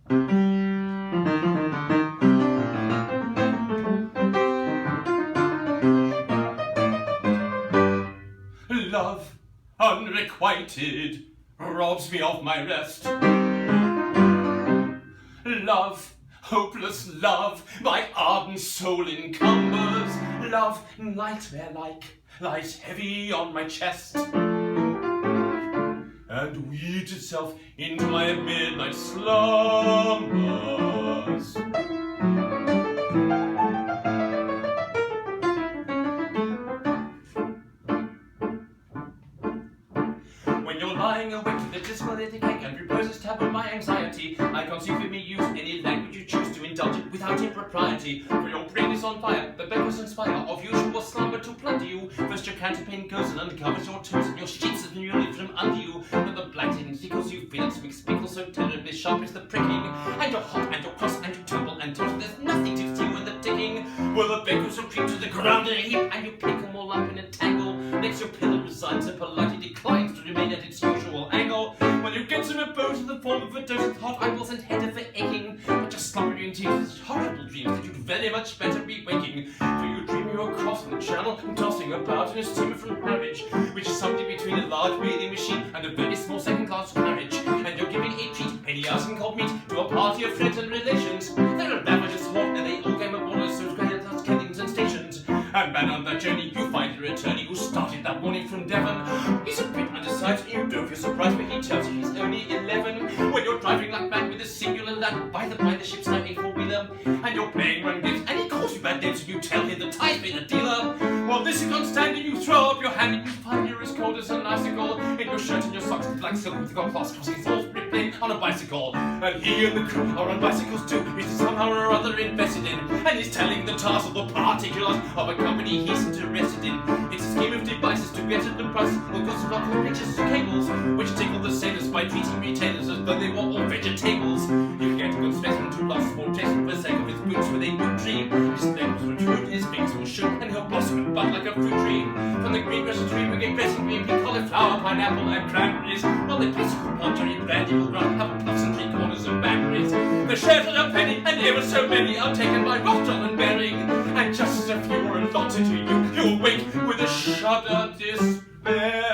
Love, unrequited, robs me of my rest. Love, hopeless love, my ardent soul encumbers. Love, nightmare-like, lies heavy on my chest, and weaves itself into my midnight slumbers. When you're lying awake to the disability cake and reposes taboo my anxiety, I can't see for me use any language you choose to indulge it without impropriety. For your brain is on fire, the beggars inspire of usual slumber to plunder you. First your counterpane goes and uncovers your toes and your sheets as you live from under you. But the blighting tickles you feel its mixed pickle so terribly sharp is the pricking. And you're hot and you're cross and you tumble and toss, there's nothing to steal in the ticking. Well, the beggars will creep to the ground in a heap and you pick them all up in a tangle. Next your pillow resigns and politely declines to remain at its usual angle. When you get some abode in the form of a dose of hot eyeballs and head of aching, but just slumbering into such horrible dreams that you'd very much better be waking. For you dream you're crossing the channel and tossing about in a steamer from Harwich, which is something between a large bathing machine and a very small second-class carriage. And you're giving a treat, penny ice and cold meat, to a party of friends and relations. They're a ravenous lot and they all came aboard as those great Kennings and stations. And man, on that journey you find your attorney who started that morning from Devon. He's a bit undecided, you don't feel surprised when he tells you he's only 11. When you're driving like mad with a singular lad, by the ship's now a four-wheeler, and you're playing run games, and he calls you bad names, and you tell him the tie's been a dealer. Well, this you can't stand, and you throw up your hand, and you find you're as cold as an icicle, in your shirt and your socks and black silk with a glass crossing Salisbury Plain on a bicycle. And he and the crew are on bicycles too, he's somehow or other invested in, and he's telling the tars of the particulars of a company he's interested in. It's a scheme of devices to get at the price, of course, of local pictures and cables, which tickle the sailors by treating retailers as though they were all vegetables. You get a good specimen to blossom or taste for the sake of his boots with a boot tree. His legs will protrude, his wings will shoot, and he'll blossom and bud like a fruit tree. From the green grass tree we get dressing green pea, cauliflower, pineapple, and cranberries. While the classical pottery brandy will run, have a puffs and three corners of banberries. The shares at a penny, and ever so many are taken by Rothschild and Baring. And just as a few are allotted to you, you'll wake with a shudder despair.